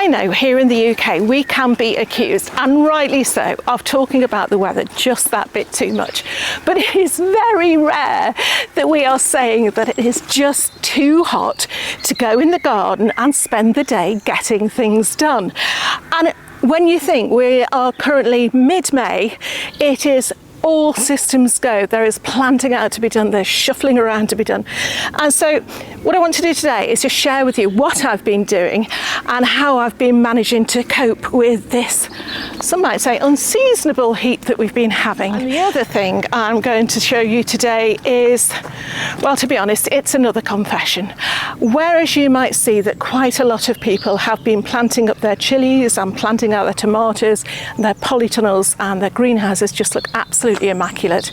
I know here in the UK we can be accused, and rightly so, of talking about the weather just that bit too much. But it is very rare that we are saying that it is just too hot to go in the garden and spend the day getting things done. And when you think we are currently mid-May, it is all systems go. There is planting out to be done, there's shuffling around to be done. And so what I want to do today is just share with you what I've been doing and how I've been managing to cope with this, some might say, unseasonable heat that we've been having. And the other thing I'm going to show you today is, well, to be honest, it's another confession. Whereas you might see that quite a lot of people have been planting up their chillies and planting out their tomatoes and their polytunnels, and their greenhouses just look absolutely immaculate,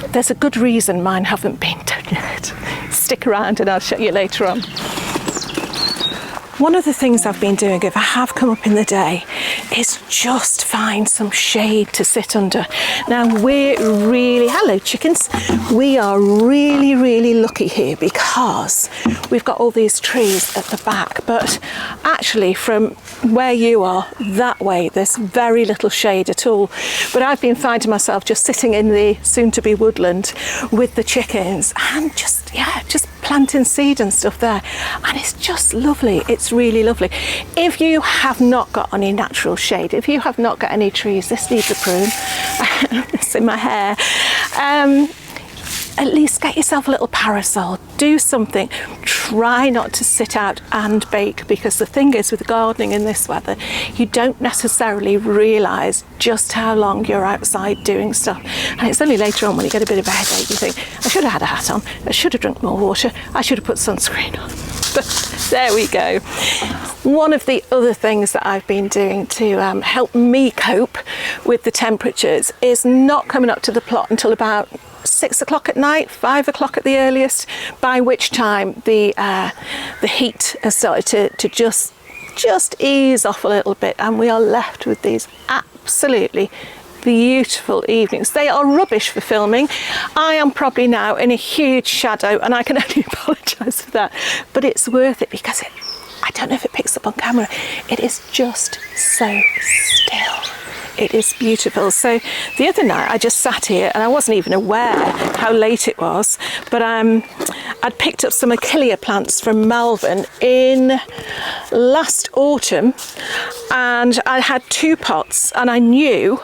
there's a good reason mine haven't been done yet. Stick around and I'll show you later on. One of the things I've been doing, if I have come up in the day, is just find some shade to sit under. Now we're really, hello chickens, we are really lucky here because we've got all these trees at the back, but actually from where you are that way there's very little shade at all. But I've been finding myself just sitting in the soon-to-be woodland with the chickens and just planting seed and stuff there, and it's just lovely. It's really lovely. If you have not got any natural shade, if you have not got any trees, this needs a prune. It's in my hair. At least get yourself a little parasol, do something. Try not to sit out and bake, because the thing is with gardening in this weather, you don't necessarily realise just how long you're outside doing stuff. And it's only later on when you get a bit of a headache, you think, I should have had a hat on, I should have drunk more water, I should have put sunscreen on. But there we go. One of the other things that I've been doing to help me cope with the temperatures is not coming up to the plot until about 6 o'clock at night, 5 o'clock at the earliest, by which time the heat has started to just ease off a little bit, and we are left with these absolutely beautiful evenings. They are rubbish for filming. I am probably now in a huge shadow and I can only apologise for that, but it's worth it because I don't know if it picks up on camera, it is just so still. It is beautiful. So the other night I just sat here and I wasn't even aware how late it was, but I'd picked up some achillea plants from Malvern in last autumn, and I had 2 pots, and I knew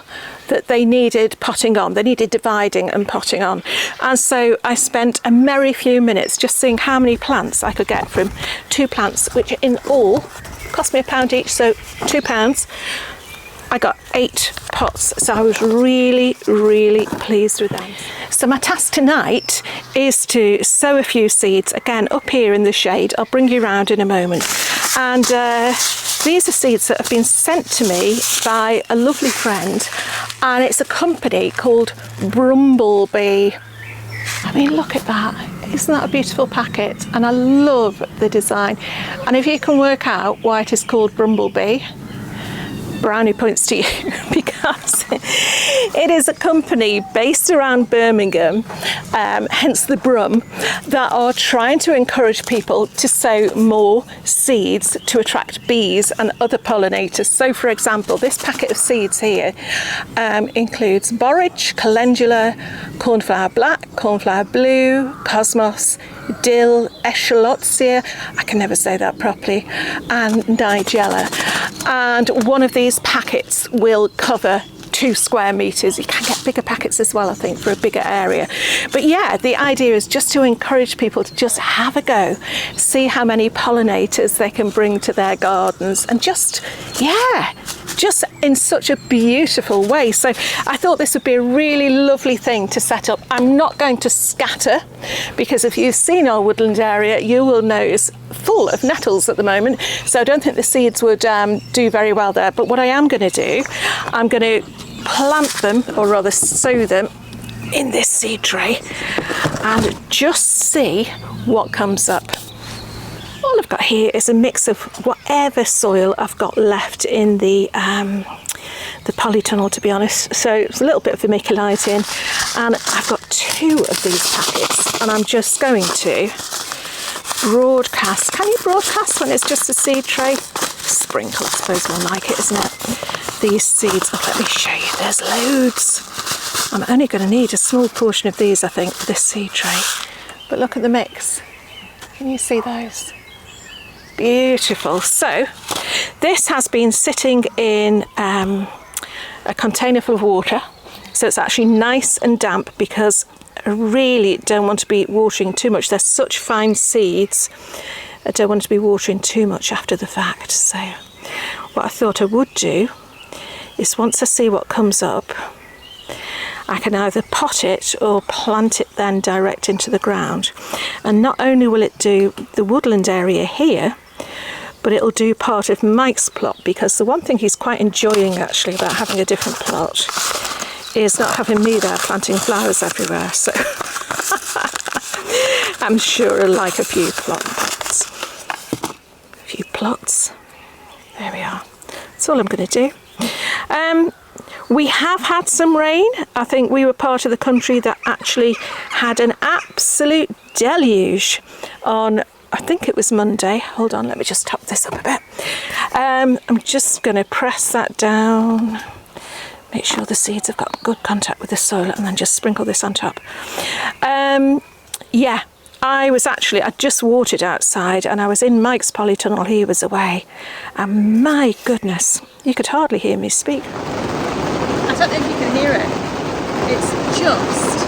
that they needed potting on, they needed dividing and potting on. And so I spent a merry few minutes just seeing how many plants I could get from 2 plants, which in all cost me £1 each, so £2. I got 8 pots, so I was really pleased with them. So my task tonight is to sow a few seeds, again up here in the shade. I'll bring you around in a moment. And these are seeds that have been sent to me by a lovely friend, and it's a company called Brumblebee. I mean, look at that. Isn't that a beautiful packet? And I love the design. And if you can work out why it is called Brumblebee, brownie points to you, because it is a company based around Birmingham, hence the Brum, that are trying to encourage people to sow more seeds to attract bees and other pollinators. So for example, this packet of seeds here includes borage, calendula, cornflower black, cornflower blue, cosmos, dill, eschalotzia, I can never say that properly, and nigella. And one of these packets will cover 2 square meters. You can get bigger packets as well, I think, for a bigger area. But yeah, the idea is just to encourage people to just have a go, see how many pollinators they can bring to their gardens, and just in such a beautiful way. So I thought this would be a really lovely thing to set up. I'm not going to scatter, because if you've seen our woodland area, you will know it's full of nettles at the moment, so I don't think the seeds would do very well there. But what I am going to do, I'm going to plant them, or rather sow them, in this seed tray and just see what comes up. All I've got here is a mix of whatever soil I've got left in the polytunnel, to be honest. So it's a little bit of vermiculite, and I've got 2 of these packets, and I'm just going to broadcast. Can you broadcast when it's just a seed tray? sprinkle, I suppose, more like it, isn't it? These seeds, oh, let me show you, there's loads. I'm only going to need a small portion of these, I think, for this seed tray. But look at the mix. Can you see those? Beautiful. So this has been sitting in a container full of water. So it's actually nice and damp because I really don't want to be watering too much. They're such fine seeds. I don't want to be watering too much after the fact. So what I thought I would do is, once I see what comes up, I can either pot it or plant it then direct into the ground. And not only will it do the woodland area here, but it'll do part of Mike's plot, because the one thing he's quite enjoying actually about having a different plot is not having me there planting flowers everywhere. So I'm sure I'll like a few plots. There we are. That's all I'm going to do. We have had some rain. I think we were part of the country that actually had an absolute deluge on, I think it was Monday. Hold on, let me just top this up a bit. I'm just going to press that down. Make sure the seeds have got good contact with the soil, and then just sprinkle this on top. Yeah, I just watered outside, and I was in Mike's polytunnel. He was away, and my goodness, you could hardly hear me speak. I don't know if you can hear it. It's just,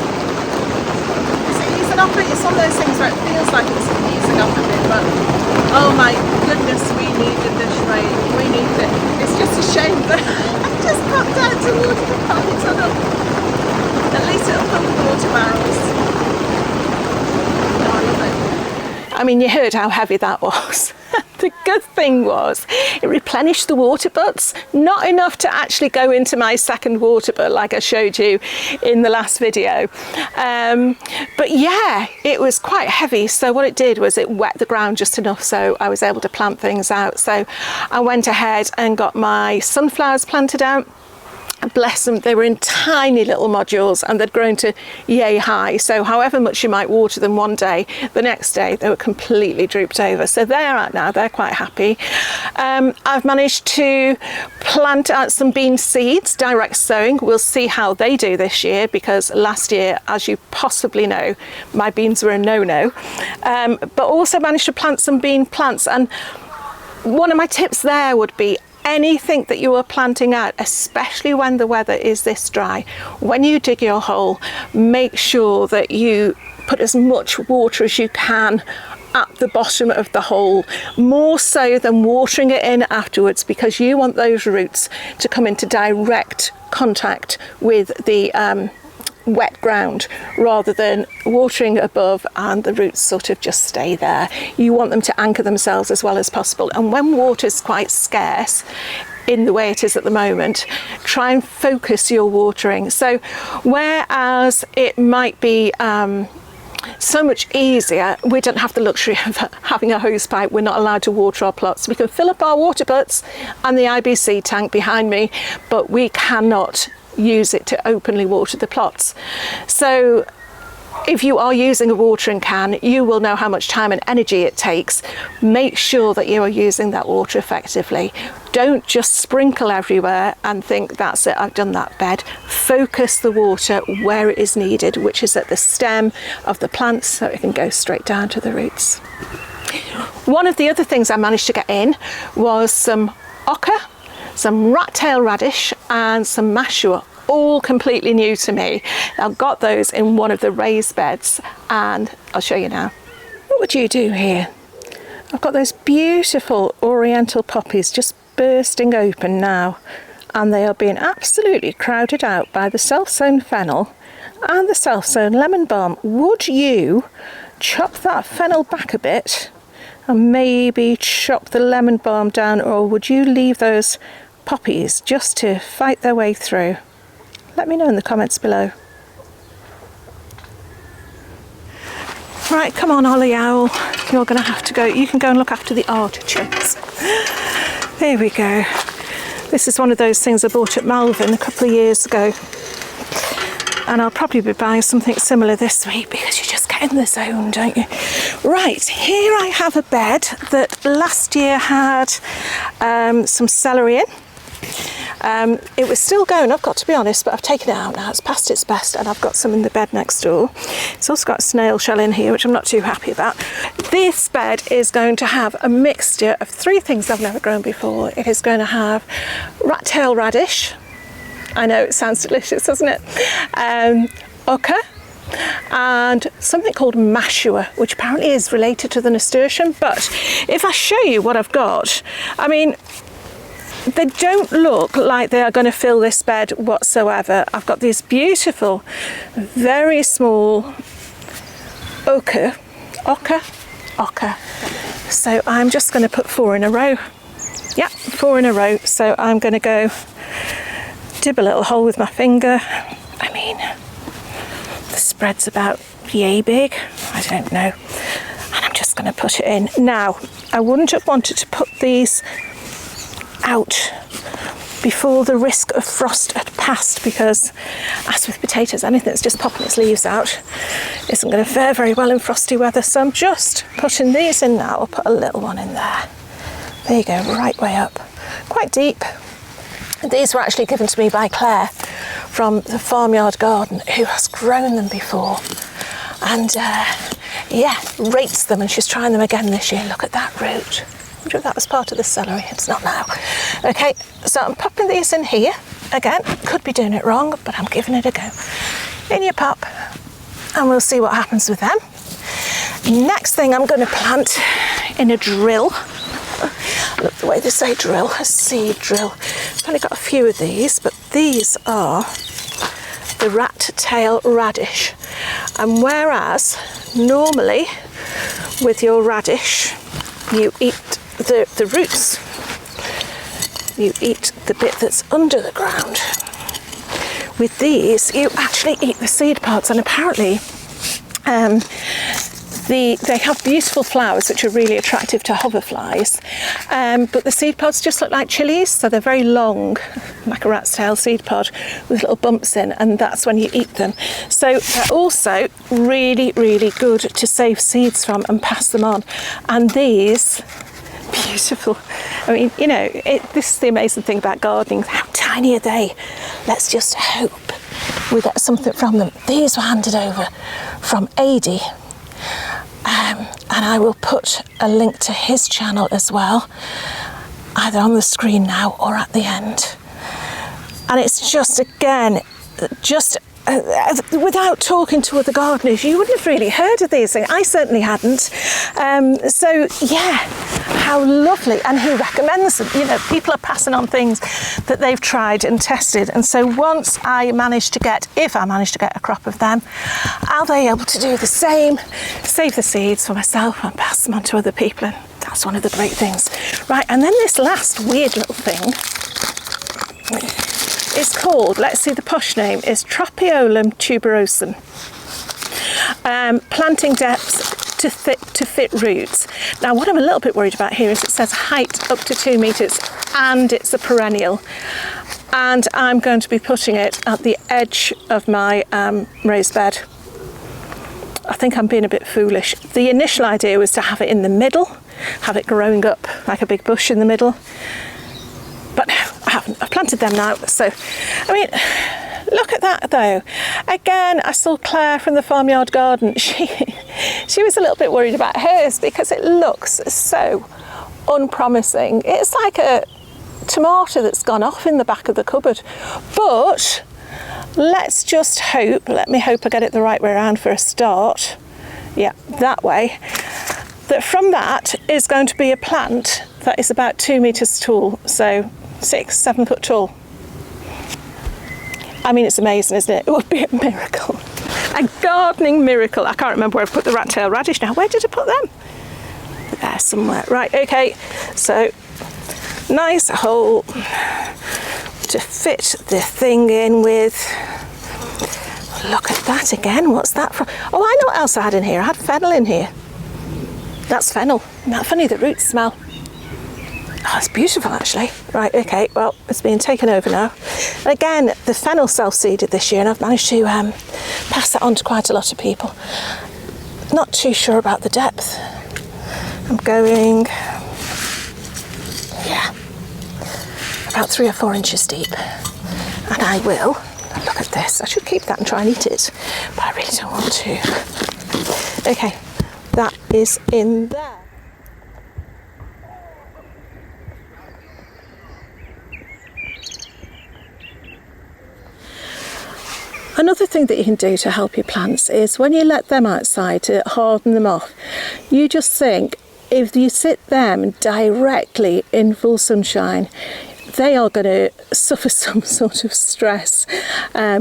it's easing off. It's one of those things where it feels like it's easing off a bit, but oh my goodness, we needed this rain. We needed it. It's just a shame that I just popped out to water the polytunnel. At least it'll fill the water barrels. Oh, I love it. I mean, you heard how heavy that was. The good thing was it replenished the water butts, not enough to actually go into my second water butt like I showed you in the last video. But yeah, it was quite heavy. So what it did was it wet the ground just enough so I was able to plant things out. So I went ahead and got my sunflowers planted out. Bless them, they were in tiny little modules and they'd grown to yay high, so however much you might water them one day, the next day they were completely drooped over. So they're out now, they're quite happy. I've managed to plant out some bean seeds, direct sowing. We'll see how they do this year, because last year, as you possibly know, my beans were a no-no. But also managed to plant some bean plants, and one of my tips there would be anything that you are planting out, especially when the weather is this dry, when you dig your hole, make sure that you put as much water as you can at the bottom of the hole, more so than watering it in afterwards, because you want those roots to come into direct contact with the wet ground, rather than watering above and the roots sort of just stay there. You want them to anchor themselves as well as possible, and when water's quite scarce in the way it is at the moment, try and focus your watering. So whereas it might be so much easier, we don't have the luxury of having a hose pipe. We're not allowed to water our plots. We can fill up our water butts and the IBC tank behind me, but we cannot use it to openly water the plots. So if you are using a watering can, you will know how much time and energy it takes. Make sure that you are using that water effectively. Don't just sprinkle everywhere and think, that's it, I've done that bed. Focus the water where it is needed, which is at the stem of the plants, so it can go straight down to the roots. One of the other things I managed to get in was some ochre, some rat-tail radish and some mashua, all completely new to me. I got those in one of the raised beds, and I'll show you now. What would you do here? I've got those beautiful oriental poppies just bursting open now, and they are being absolutely crowded out by the self-sown fennel and the self-sown lemon balm. Would you chop that fennel back a bit and maybe chop the lemon balm down, or would you leave those poppies just to fight their way through? Let me know in the comments below. Right, come on, Ollie Owl, you're going to have to go. You can go and look after the artichokes. There we go. This is one of those things I bought at Malvern a couple of years ago, and I'll probably be buying something similar this week, because you just get in the zone, don't you? Right, here I have a bed that last year had some celery in. It was still going, I've got to be honest, but I've taken it out now. It's past its best, and I've got some in the bed next door. It's also got a snail shell in here, which I'm not too happy about. This bed is going to have a mixture of 3 things I've never grown before. It is going to have rat-tail radish. I know it sounds delicious, doesn't it? Ochre, and something called mashua, which apparently is related to the nasturtium. But if I show you what I've got, I mean, they don't look like they are going to fill this bed whatsoever. I've got these beautiful, very small ochre. So I'm just going to put 4 in a row. Yeah, 4 in a row. So I'm going to go dib a little hole with my finger. I mean, the spread's about yay big. I don't know. And I'm just going to put it in. Now, I wouldn't have wanted to put these out before the risk of frost had passed, because as with potatoes, anything that's just popping its leaves out isn't going to fare very well in frosty weather. So I'm just putting these in now. I'll put a little one in there. There you go, right way up, quite deep. These were actually given to me by Claire from the farmyard garden, who has grown them before, and yeah, rates them, and she's trying them again this year. Look at that root. I wonder if that was part of the celery. It's not now. Okay, so I'm popping these in here. Again, could be doing it wrong, but I'm giving it a go. In you pop, and we'll see what happens with them. Next thing I'm going to plant in a drill. Look, the way they say drill, a seed drill. I've only got a few of these, but these are the rat-tail radish. And whereas normally with your radish, you eat the roots, you eat the bit that's under the ground. With these, you actually eat the seed pods, and apparently they have beautiful flowers which are really attractive to hoverflies, but the seed pods just look like chillies, so they're very long, like a rat's tail seed pod with little bumps in, and that's when you eat them. So they're also really, really good to save seeds from and pass them on. And these, beautiful. I mean, you know, this is the amazing thing about gardening. How tiny are they? Let's just hope we get something from them. These were handed over from Adi. And I will put a link to his channel as well, either on the screen now or at the end. And it's just, again, just without talking to other gardeners, you wouldn't have really heard of these things. I certainly hadn't. So yeah, how lovely. And he recommends them. You know, people are passing on things that they've tried and tested. And so once I manage to get, if I manage to get a crop of them, I'll be able to do the same, save the seeds for myself and pass them on to other people. And that's one of the great things. Right, and then this last weird little thing is called, let's see, the posh name is Tropiolum tuberosum. Planting depths to fit roots. Now, what I'm a little bit worried about here is it says height up to 2 metres and it's a perennial. And I'm going to be putting it at the edge of my raised bed. I think I'm being a bit foolish. The initial idea was to have it in the middle, have it growing up like a big bush in the middle. But no, I haven't. I've planted them now. So, I mean, look at that though. Again, I saw Claire from the farmyard garden. She was a little bit worried about hers because it looks so unpromising. It's like a tomato that's gone off in the back of the cupboard. But let's just hope, let me hope I get it the right way around for a start. Yeah, that way. That from that is going to be a plant that is about 2 metres tall, so 6-7 foot tall. I mean, it's amazing, isn't it? It would be a miracle. A gardening miracle. I can't remember where I've put the rat-tail radish now. Where did I put them? There somewhere. Right, okay. So, nice hole to fit the thing in with. Look at that again. What's that from? Oh, I know what else I had in here. I had fennel in here. That's fennel. Isn't that funny? The roots smell. Oh, it's beautiful actually. Right, okay, well, it's being taken over now. And again, the fennel self-seeded this year and I've managed to pass that on to quite a lot of people. not too sure about the depth. I'm going, yeah, about 3 or 4 inches deep. And I will, look at this, I should keep that and try and eat it, but I really don't want to. Okay, that is in there. Another thing that you can do to help your plants is when you let them outside to harden them off, you just think if you sit them directly in full sunshine, they are going to suffer some sort of stress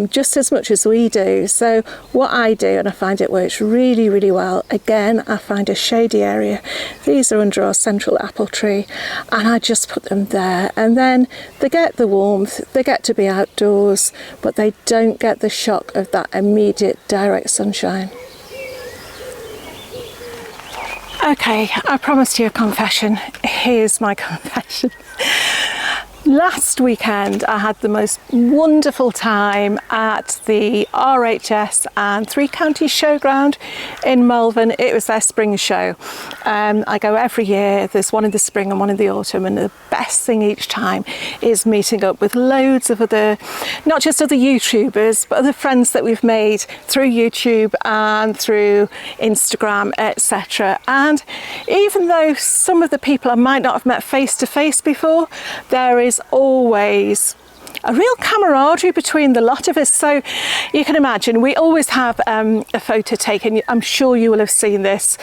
just as much as we do. So what I do, and I find it works really, really well, again, I find a shady area. These are under our central apple tree, and I just put them there, and then they get the warmth, they get to be outdoors, but they don't get the shock of that immediate direct sunshine. Okay, I promised you a confession. Here's my confession. Last weekend I had the most wonderful time at the RHS and Three Counties Showground in Malvern. It was their spring show. I go every year. There's one in the spring and one in the autumn, and the best thing each time is meeting up with loads of other, not just other YouTubers, but other friends that we've made through YouTube and through Instagram, etc. And even though some of the people I might not have met face to face before, there is always a real camaraderie between the lot of us. So you can imagine we always have a photo taken. I'm sure you will have seen this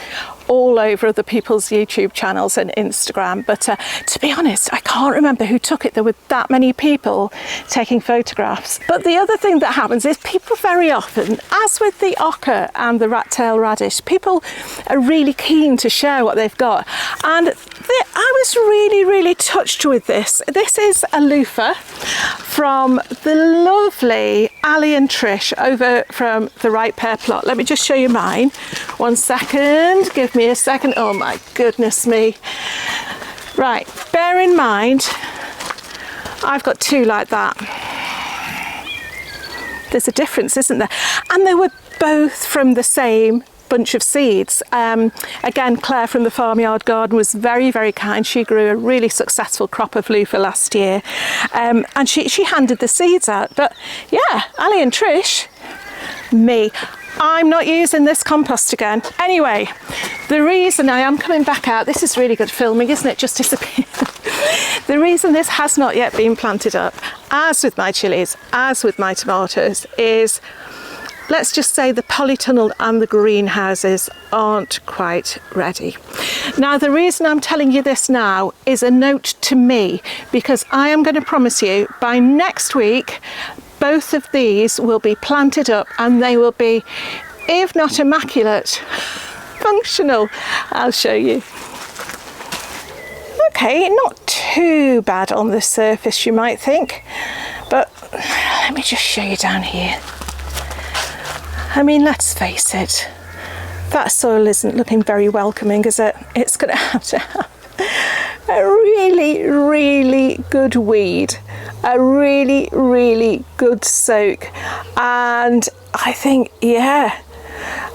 all over other people's YouTube channels and Instagram, but to be honest, I can't remember who took it. There were that many people taking photographs. But the other thing that happens is people very often, as with the ochre and the rat-tailed radish, people are really keen to share what they've got. And I was really, really touched with this. This is a loofah from the lovely Ali and Trish over from the Right Pear plot. Let me just show you mine. 1 second, give me a second. Oh my goodness me. Right, bear in mind, I've got 2 like that. There's a difference, isn't there? And they were both from the same bunch of seeds. Again, Claire from the Farmyard Garden was very, very kind. She grew a really successful crop of loofah last year, and she handed the seeds out. But yeah, Ali and Trish, me, I'm not using this compost again. Anyway, the reason I am coming back out, this is really good filming, isn't it? Just disappeared. The reason this has not yet been planted up, as with my chillies, as with my tomatoes, is let's just say the polytunnel and the greenhouses aren't quite ready. Now, the reason I'm telling you this now is a note to me, because I am going to promise you by next week, both of these will be planted up and they will be, if not immaculate, functional. I'll show you. Okay, not too bad on the surface, you might think, but let me just show you down here. I mean, let's face it, that soil isn't looking very welcoming, is it? It's going to have a really, really good weed, a really, really good soak, and I think, yeah,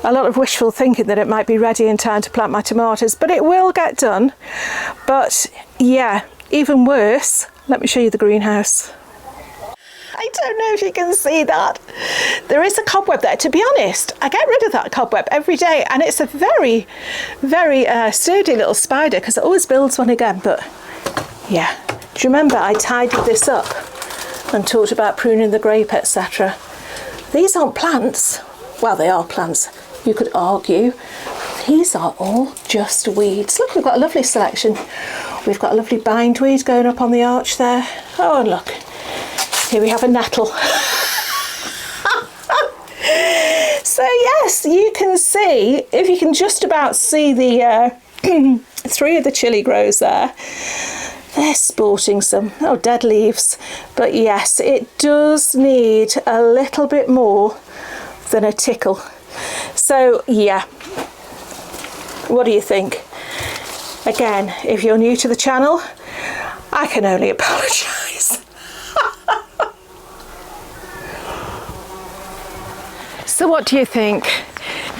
a lot of wishful thinking that it might be ready in time to plant my tomatoes, but it will get done. But yeah, even worse, let me show you the greenhouse. I don't know if you can see that. There is a cobweb there. To be honest, I get rid of that cobweb every day, and it's a very, very sturdy little spider, because it always builds one again. But yeah, do you remember I tidied this up and talked about pruning the grape, etc.? These aren't plants. Well, they are plants, you could argue. These are all just weeds. Look, we've got a lovely selection. We've got a lovely bindweed going up on the arch there. Oh, and look. Here we have a nettle. So yes, you can see, if you can just about see the 3 of the chilli grows there, they're sporting some dead leaves. But yes, it does need a little bit more than a tickle. So yeah, what do you think? Again, if you're new to the channel, I can only apologise. So what do you think?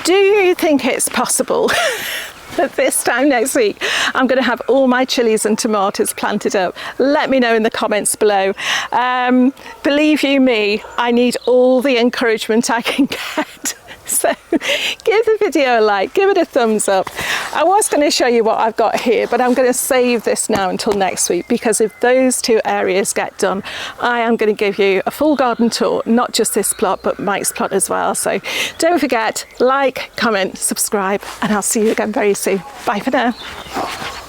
Do you think it's possible that this time next week I'm going to have all my chillies and tomatoes planted up? Let me know in the comments below. Believe you me, I need all the encouragement I can get. So give the video a like, give it a thumbs up. I was going to show you what I've got here, but I'm going to save this now until next week, because if those two areas get done, I am going to give you a full garden tour, not just this plot, but Mike's plot as well. So don't forget, like, comment, subscribe, and I'll see you again very soon. Bye for now.